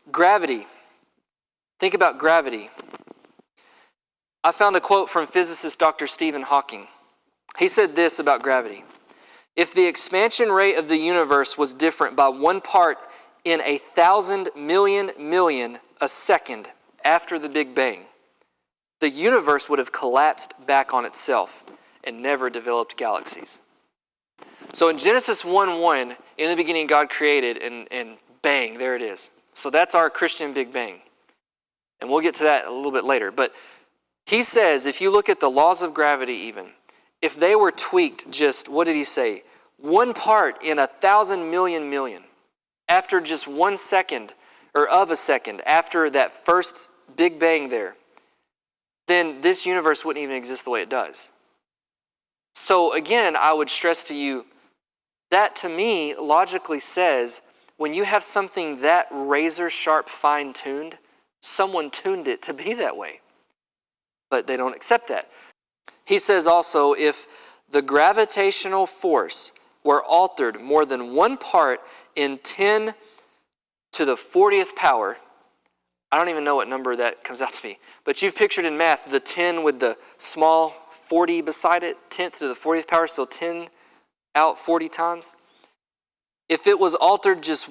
Gravity. Think about gravity. I found a quote from physicist Dr. Stephen Hawking. He said this about gravity. If the expansion rate of the universe was different by 1 part in 1,000 million a second after the Big Bang, the universe would have collapsed back on itself and never developed galaxies. So in Genesis 1:1, in the beginning God created, and bang, there it is. So that's our Christian Big Bang. And we'll get to that a little bit later. But he says, if you look at the laws of gravity even, if they were tweaked just, what did he say? 1 part in 1,000 million, after just 1 second, or of a second, after that first Big Bang there, then this universe wouldn't even exist the way it does. So again, I would stress to you, that to me logically says, when you have something that razor sharp, fine-tuned, someone tuned it to be that way. But they don't accept that. He says also, if the gravitational force were altered more than 1 part in 10 to the 40th power, I don't even know what number that comes out to be, but you've pictured in math the 10 with the small 40 beside it, 10th to the 40th power, so 10 out 40 times. If it was altered just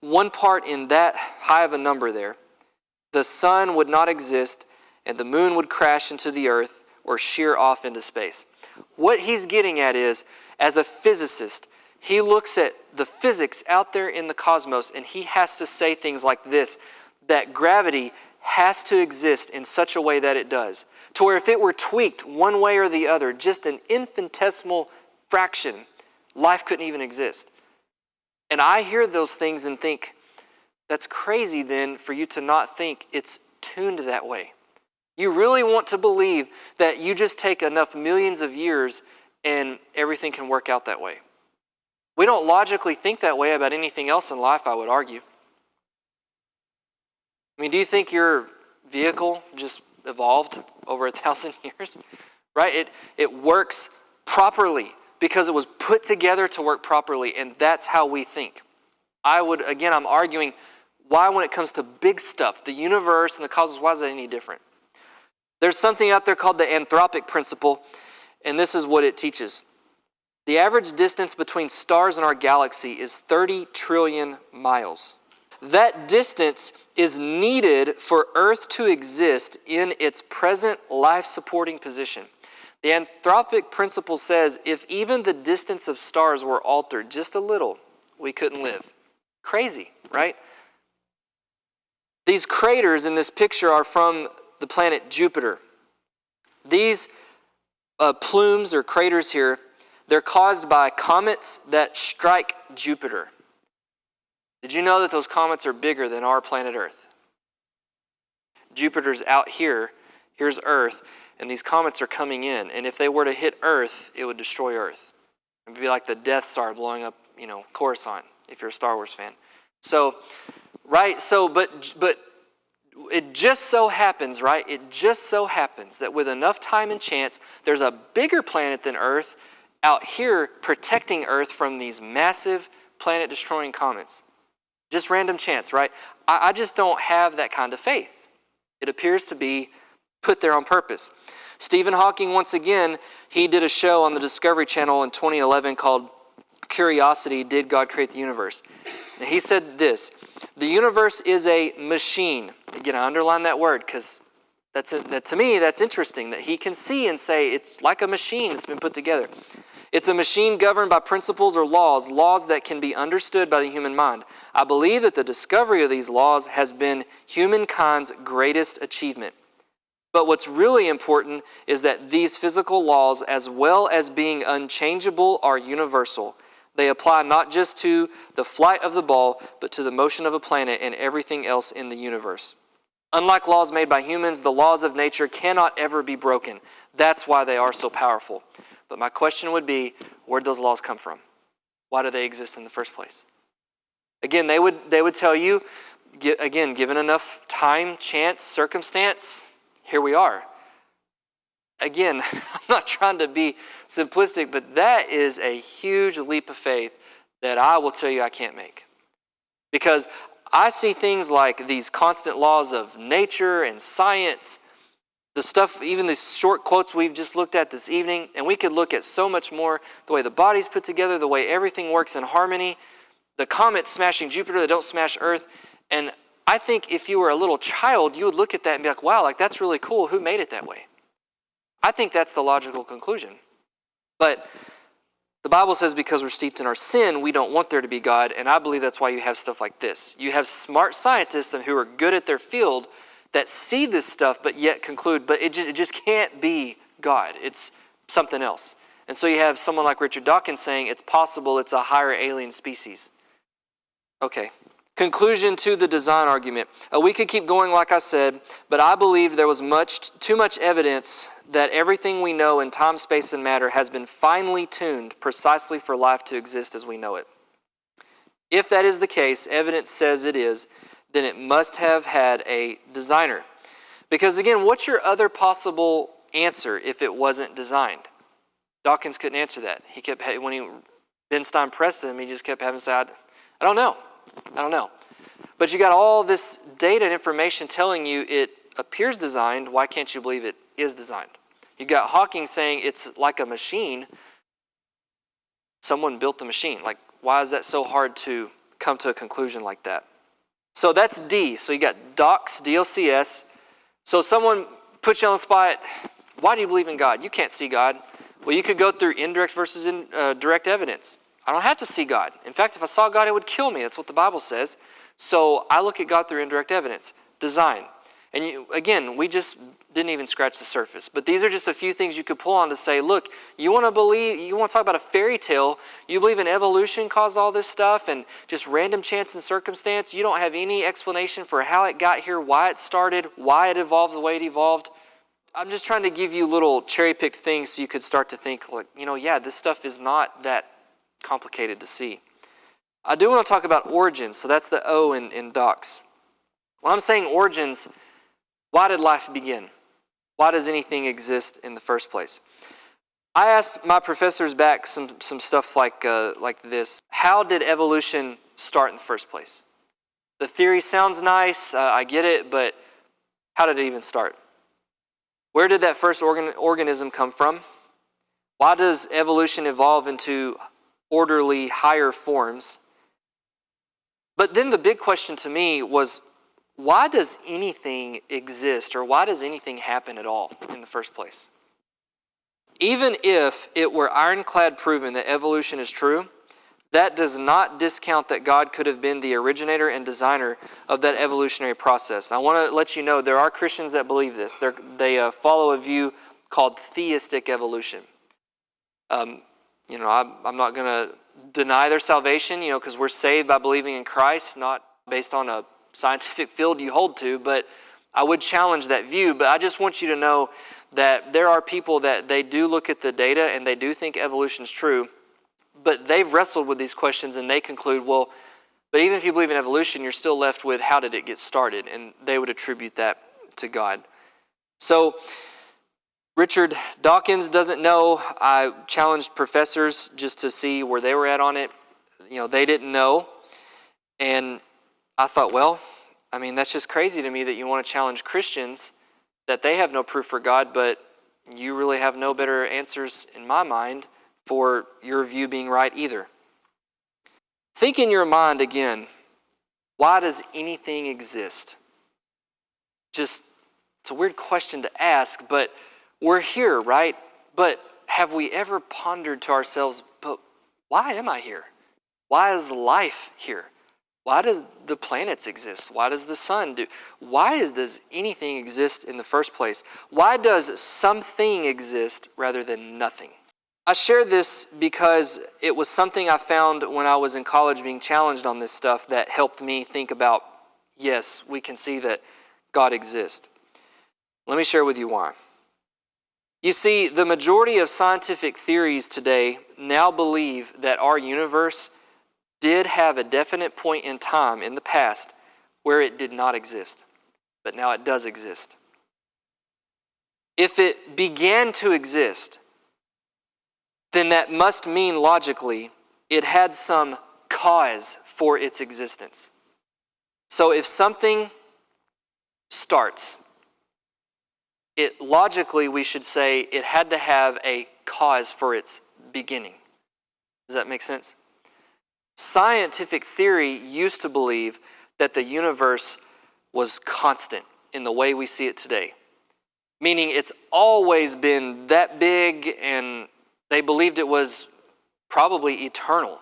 1 part in that high of a number there, the sun would not exist and the moon would crash into the earth or shear off into space. What he's getting at is, as a physicist, he looks at the physics out there in the cosmos and he has to say things like this, that gravity has to exist in such a way that it does. To where if it were tweaked one way or the other, just an infinitesimal fraction, life couldn't even exist. And I hear those things and think, that's crazy then for you to not think it's tuned that way. You really want to believe that you just take enough millions of years and everything can work out that way. We don't logically think that way about anything else in life, I would argue. I mean, do you think your vehicle just evolved over 1,000 years? Right? It works properly because it was put together to work properly, and that's how we think. I'm arguing, why when it comes to big stuff, the universe and the cosmos, why is that any different? There's something out there called the Anthropic Principle, and this is what it teaches. The average distance between stars in our galaxy is 30 trillion miles. That distance is needed for Earth to exist in its present life-supporting position. The Anthropic Principle says if even the distance of stars were altered just a little, we couldn't live. Crazy, right? These craters in this picture are from the planet Jupiter. These plumes or craters here, they're caused by comets that strike Jupiter. Did you know that those comets are bigger than our planet Earth? Jupiter's out here, here's Earth, and these comets are coming in. And if they were to hit Earth, it would destroy Earth. It would be like the Death Star blowing up, Coruscant, if you're a Star Wars fan. But it just so happens, right? It just so happens that with enough time and chance, there's a bigger planet than Earth out here protecting Earth from these massive planet-destroying comets. Just random chance, right? I just don't have that kind of faith. It appears to be put there on purpose. Stephen Hawking, once again, he did a show on the Discovery Channel in 2011 called Curiosity, Did God Create the Universe? And he said this, the universe is a machine. Again, I underline that word because to me, that's interesting, that he can see and say it's like a machine that's been put together. It's a machine governed by principles or laws that can be understood by the human mind. I believe that the discovery of these laws has been humankind's greatest achievement. But what's really important is that these physical laws, as well as being unchangeable, are universal. They apply not just to the flight of the ball, but to the motion of a planet and everything else in the universe. Unlike laws made by humans, the laws of nature cannot ever be broken. That's why they are so powerful. But my question would be, where did those laws come from? Why do they exist in the first place? Again, they would tell you, again, given enough time, chance, circumstance, here we are. Again, I'm not trying to be simplistic, but that is a huge leap of faith that I will tell you I can't make. Because I see things like these constant laws of nature and science, the stuff, even these short quotes we've just looked at this evening, and we could look at so much more, the way the body's put together, the way everything works in harmony, the comets smashing Jupiter that don't smash Earth. And I think if you were a little child, you would look at that and be like, wow, like that's really cool. Who made it that way? I think that's the logical conclusion. But the Bible says because we're steeped in our sin, we don't want there to be God, and I believe that's why you have stuff like this. You have smart scientists who are good at their field that see this stuff but yet conclude, but it just can't be God. It's something else. And so you have someone like Richard Dawkins saying it's possible it's a higher alien species. Okay. Conclusion to the design argument. We could keep going like I said, but I believe there was too much evidence that everything we know in time, space, and matter has been finely tuned precisely for life to exist as we know it. If that is the case, evidence says it is, then it must have had a designer. Because again, what's your other possible answer if it wasn't designed? Dawkins couldn't answer that. He kept, when Ben Stein pressed him, he just kept having to say, I don't know. But you got all this data and information telling you it appears designed. Why can't you believe it is designed? You got Hawking saying it's like a machine. Someone built the machine. Like, why is that so hard to come to a conclusion like that? So that's D. So you got docs, D-O-C-S. So someone puts you on the spot. Why do you believe in God? You can't see God. Well, you could go through indirect versus direct evidence. I don't have to see God. In fact, if I saw God, it would kill me. That's what the Bible says. So I look at God through indirect evidence. Design. And again, we just didn't even scratch the surface. But these are just a few things you could pull on to say, look, you want to talk about a fairy tale, you believe in evolution caused all this stuff and just random chance and circumstance. You don't have any explanation for how it got here, why it started, why it evolved the way it evolved. I'm just trying to give you little cherry-picked things so you could start to think, like, yeah, this stuff is not that complicated to see. I do want to talk about origins, so that's the O in docs. When I'm saying origins, why did life begin? Why does anything exist in the first place? I asked my professors back some stuff like this. How did evolution start in the first place? The theory sounds nice, I get it, but how did it even start? Where did that first organism come from? Why does evolution evolve into orderly, higher forms? But then the big question to me was, why does anything exist, or why does anything happen at all in the first place? Even if it were ironclad proven that evolution is true, that does not discount that God could have been the originator and designer of that evolutionary process. I want to let you know there are Christians that believe this. They follow a view called theistic evolution. I'm not going to deny their salvation, because we're saved by believing in Christ, not based on a scientific field you hold to, but I would challenge that view. But I just want you to know that there are people that they do look at the data and they do think evolution is true, but they've wrestled with these questions and they conclude, well, but even if you believe in evolution, you're still left with how did it get started? And they would attribute that to God. So Richard Dawkins doesn't know. I challenged professors just to see where they were at on it. They didn't know. And I thought, well, that's just crazy to me that you want to challenge Christians that they have no proof for God, but you really have no better answers in my mind for your view being right either. Think in your mind again, why does anything exist? It's a weird question to ask, but we're here, right? But have we ever pondered to ourselves, but why am I here? Why is life here? Why does the planets exist? Why does the sun do? Why does anything exist in the first place? Why does something exist rather than nothing? I share this because it was something I found when I was in college being challenged on this stuff that helped me think about, yes, we can see that God exists. Let me share with you why. You see, the majority of scientific theories today now believe that our universe did have a definite point in time in the past where it did not exist, but now it does exist. If it began to exist, then that must mean logically it had some cause for its existence. So if something starts, logically we should say it had to have a cause for its beginning. Does that make sense? Scientific theory used to believe that the universe was constant in the way we see it today. Meaning it's always been that big, and they believed it was probably eternal.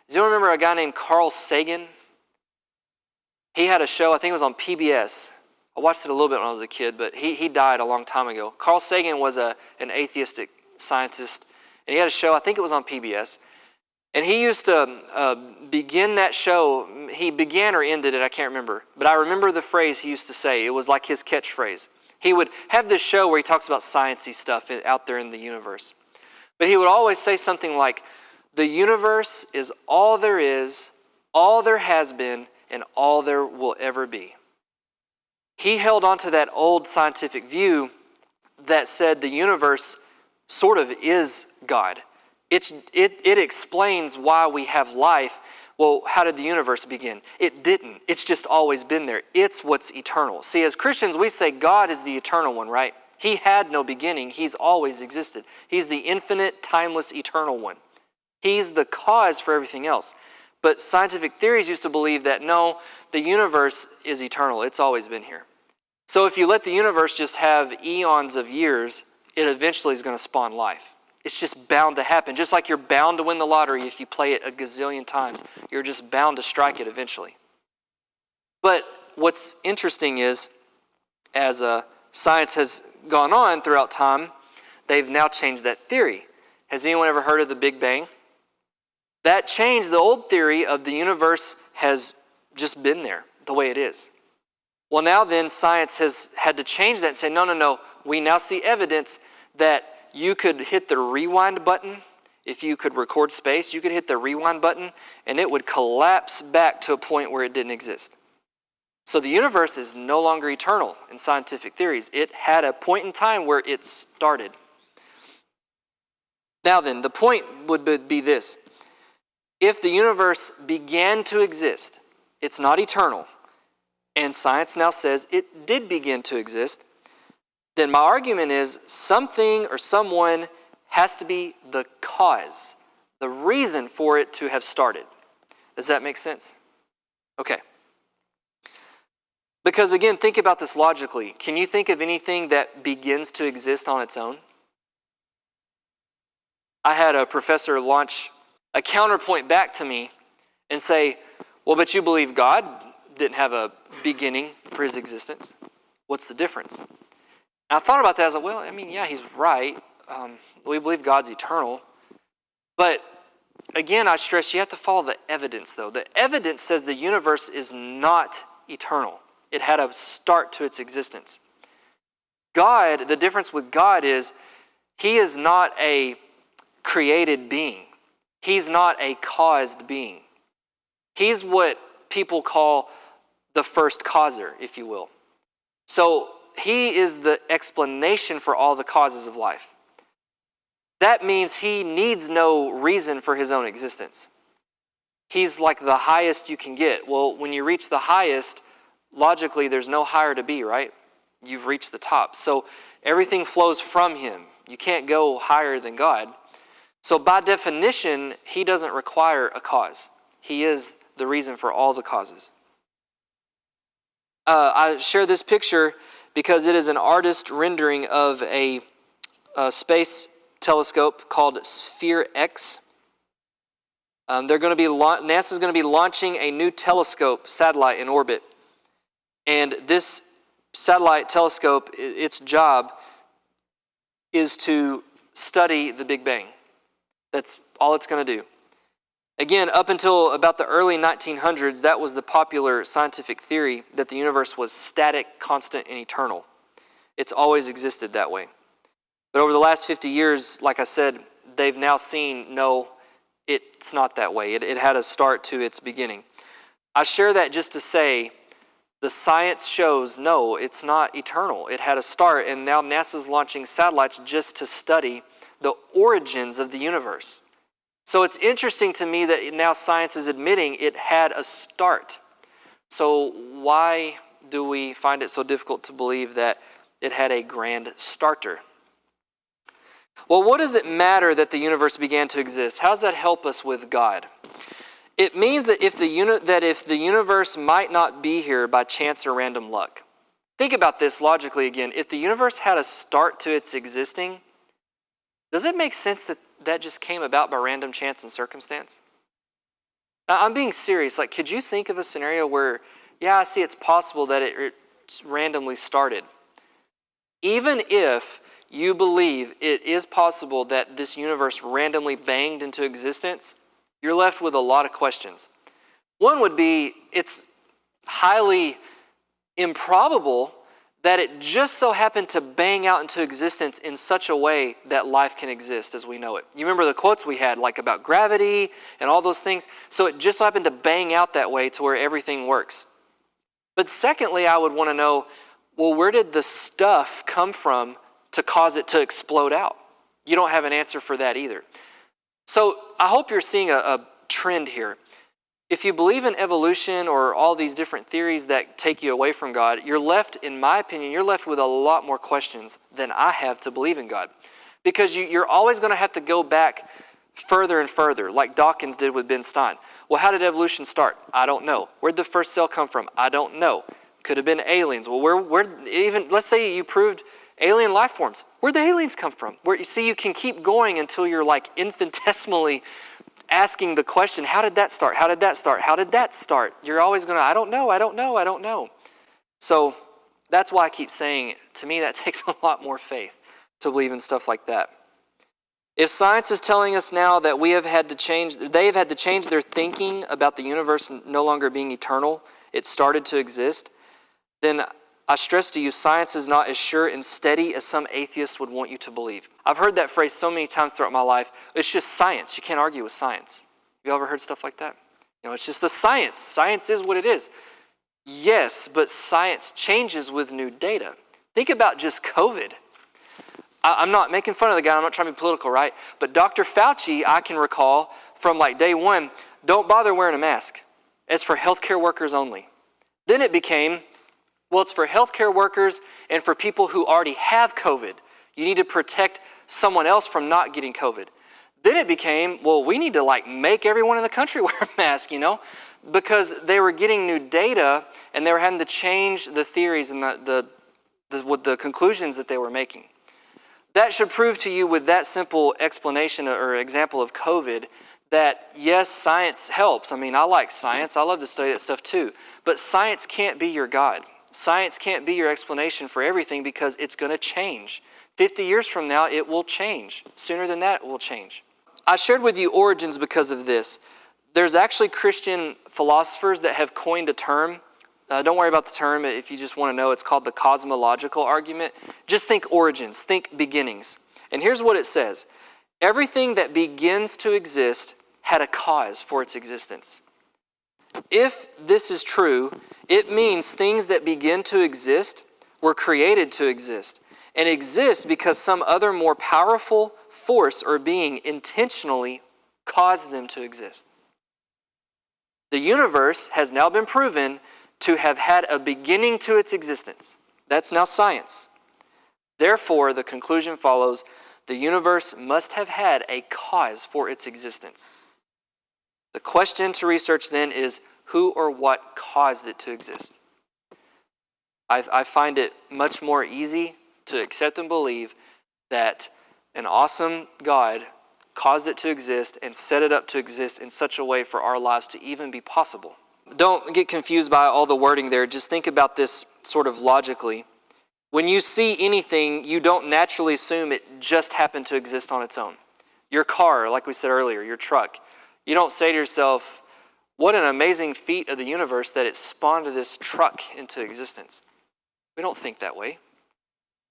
Do you remember a guy named Carl Sagan? He had a show, I think it was on PBS. I watched it a little bit when I was a kid, but he died a long time ago. Carl Sagan was an atheistic scientist, and he had a show, I think it was on PBS. And he used to begin that show. He began or ended it, I can't remember. But I remember the phrase he used to say. It was like his catchphrase. He would have this show where he talks about sciencey stuff out there in the universe. But he would always say something like, the universe is all there is, all there has been, and all there will ever be. He held on to that old scientific view that said the universe sort of is God. It explains why we have life. Well, how did the universe begin? It didn't. It's just always been there. It's what's eternal. See, as Christians, we say God is the eternal one, right? He had no beginning. He's always existed. He's the infinite, timeless, eternal one. He's the cause for everything else. But scientific theories used to believe that, no, the universe is eternal. It's always been here. So if you let the universe just have eons of years, it eventually is going to spawn life. It's just bound to happen. Just like you're bound to win the lottery if you play it a gazillion times. You're just bound to strike it eventually. But what's interesting is, as science has gone on throughout time, they've now changed that theory. Has anyone ever heard of the Big Bang? That changed. The old theory of the universe has just been there the way it is. Well, now then, science has had to change that and say, no. We now see evidence that you could hit the rewind button. If you could record space, you could hit the rewind button and it would collapse back to a point where it didn't exist. So the universe is no longer eternal in scientific theories. It had a point in time where it started. Now then, the point would be this. If the universe began to exist, it's not eternal, and science now says it did begin to exist, then my argument is something or someone has to be the cause, the reason for it to have started. Does that make sense? Okay. Because again, think about this logically. Can you think of anything that begins to exist on its own? I had a professor launch a counterpoint back to me and say, well, but you believe God didn't have a beginning for his existence. What's the difference? And I thought about that. I was like, well, I mean, yeah, he's right. We believe God's eternal. But again, I stress you have to follow the evidence, though. The evidence says the universe is not eternal. It had a start to its existence. God, the difference with God is he is not a created being. He's not a caused being. He's what people call the first causer, if you will. So he is the explanation for all the causes of life. That means he needs no reason for his own existence. He's like the highest you can get. Well, when you reach the highest, logically there's no higher to be, right? You've reached the top. So everything flows from him. You can't go higher than God. So by definition, he doesn't require a cause. He is the reason for all the causes. I share this picture because it is an artist rendering of a space telescope called Sphere X. NASA's going to be launching a new telescope satellite in orbit. And this satellite telescope, its job is to study the Big Bang. That's all it's going to do. Again, up until about the early 1900s, that was the popular scientific theory that the universe was static, constant, and eternal. It's always existed that way. But over the last 50 years, like I said, they've now seen, no, it's not that way. It had a start to its beginning. I share that just to say the science shows, no, it's not eternal. It had a start, and now NASA's launching satellites just to study the origins of the universe. So it's interesting to me that now science is admitting it had a start. So why do we find it so difficult to believe that it had a grand starter? Well, what does it matter that the universe began to exist? How does that help us with God? It means that if the universe might not be here by chance or random luck. Think about this logically again. If the universe had a start to its existing, does it make sense that that just came about by random chance and circumstance? Now, I'm being serious. Like, could you think of a scenario where, yeah, I see it's possible that it randomly started? Even if you believe it is possible that this universe randomly banged into existence, you're left with a lot of questions. One would be, it's highly improbable that it just so happened to bang out into existence in such a way that life can exist as we know it. You remember the quotes we had, like about gravity and all those things? So it just so happened to bang out that way to where everything works. But secondly, I would want to know, well, where did the stuff come from to cause it to explode out? You don't have an answer for that either. So I hope you're seeing a trend here. If you believe in evolution or all these different theories that take you away from God, you're left, in my opinion, you're left with a lot more questions than I have to believe in God. Because you're always going to have to go back further and further, like Dawkins did with Ben Stein. Well, how did evolution start? I don't know. Where'd the first cell come from? I don't know. Could have been aliens. Well, where even, let's say you proved alien life forms. Where'd the aliens come from? You see, you can keep going until you're like infinitesimally asking the question, how did that start? How did that start? How did that start? You're always going to, I don't know. So that's why I keep saying, to me, that takes a lot more faith to believe in stuff like that. If science is telling us now that they've had to change their thinking about the universe no longer being eternal, it started to exist, then I stress to you, science is not as sure and steady as some atheists would want you to believe. I've heard that phrase so many times throughout my life. It's just science. You can't argue with science. Have you ever heard stuff like that? It's just the science. Science is what it is. Yes, but science changes with new data. Think about just COVID. I'm not making fun of the guy. I'm not trying to be political, right? But Dr. Fauci, I can recall from like day one, don't bother wearing a mask. It's for healthcare workers only. Then it became, well, it's for healthcare workers and for people who already have COVID. You need to protect someone else from not getting COVID. Then it became, well, we need to make everyone in the country wear a mask, because they were getting new data and they were having to change the theories and the conclusions that they were making. That should prove to you with that simple explanation or example of COVID that, yes, science helps. I like science. I love to study that stuff too. But science can't be your God. Science can't be your explanation for everything because it's going to change. 50 years from now, it will change. Sooner than that, it will change. I shared with you origins because of this. There's actually Christian philosophers that have coined a term. Don't worry about the term if you just want to know. It's called the Cosmological Argument. Just think origins, think beginnings. And here's what it says. Everything that begins to exist had a cause for its existence. If this is true, it means things that begin to exist were created to exist and exist because some other more powerful force or being intentionally caused them to exist. The universe has now been proven to have had a beginning to its existence. That's now science. Therefore, the conclusion follows, the universe must have had a cause for its existence. The question to research then is, who or what caused it to exist? I find it much more easy to accept and believe that an awesome God caused it to exist and set it up to exist in such a way for our lives to even be possible. Don't get confused by all the wording there. Just think about this sort of logically. When you see anything, you don't naturally assume it just happened to exist on its own. Your car, like we said earlier, your truck, you don't say to yourself, what an amazing feat of the universe that it spawned this truck into existence. We don't think that way.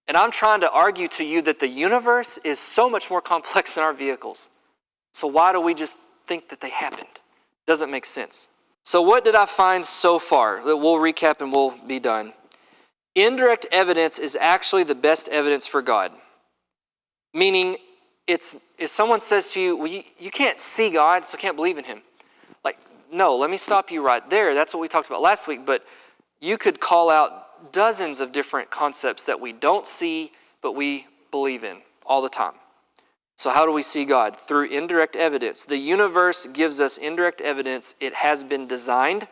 And I'm trying to argue to you that the universe is so much more complex than our vehicles. So why do we just think that they happened? Doesn't make sense. So what did I find so far? We'll recap and we'll be done. Indirect evidence is actually the best evidence for God. Meaning, if someone says to you, well, you can't see God, so can't believe in him. no, let me stop you right there. That's what we talked about last week, but you could call out dozens of different concepts that we don't see, but we believe in all the time. So how do we see God? Through indirect evidence. The universe gives us indirect evidence. It has been designed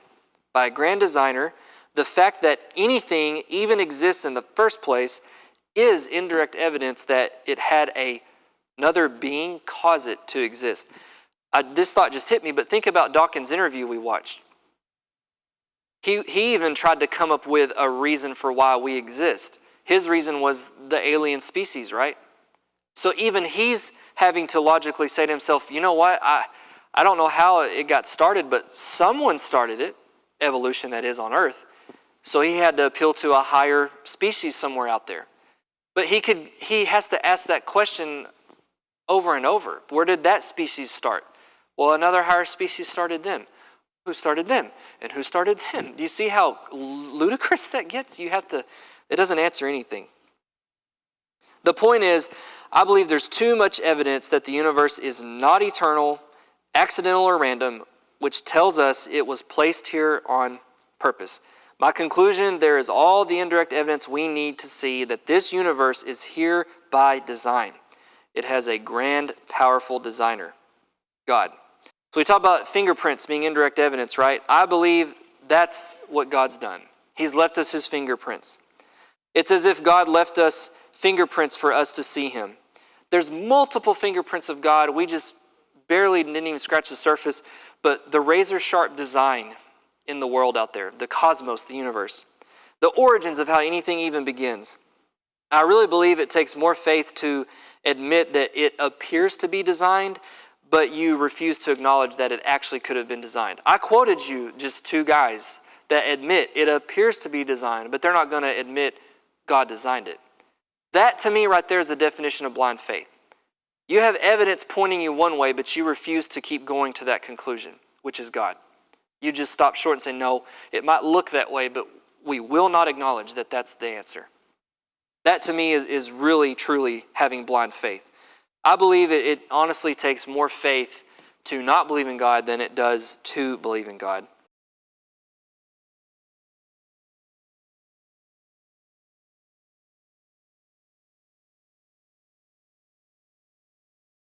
by a grand designer. The fact that anything even exists in the first place is indirect evidence that it had another being cause it to exist. This thought just hit me, but think about Dawkins' interview we watched. He even tried to come up with a reason for why we exist. His reason was the alien species, right? So even he's having to logically say to himself, you know what, I don't know how it got started, but someone started it, evolution that is on Earth. So he had to appeal to a higher species somewhere out there. But he has to ask that question over and over. Where did that species start? Well, another higher species started them. Who started them? And who started them? Do you see how ludicrous that gets? It doesn't answer anything. The point is, I believe there's too much evidence that the universe is not eternal, accidental, or random, which tells us it was placed here on purpose. My conclusion, there is all the indirect evidence we need to see that this universe is here by design. It has a grand, powerful designer, God. So we talk about fingerprints being indirect evidence, right? I believe that's what God's done. He's left us his fingerprints. It's as if God left us fingerprints for us to see him. There's multiple fingerprints of God. We just barely didn't even scratch the surface, but the razor-sharp design in the world out there, the cosmos, the universe, the origins of how anything even begins. I really believe it takes more faith to admit that it appears to be designed, but you refuse to acknowledge that it actually could have been designed. I quoted you just two guys that admit it appears to be designed, but they're not going to admit God designed it. That, to me, right there is the definition of blind faith. You have evidence pointing you one way, but you refuse to keep going to that conclusion, which is God. You just stop short and say, no, it might look that way, but we will not acknowledge that that's the answer. That, to me, is really, truly having blind faith. I believe it honestly takes more faith to not believe in God than it does to believe in God.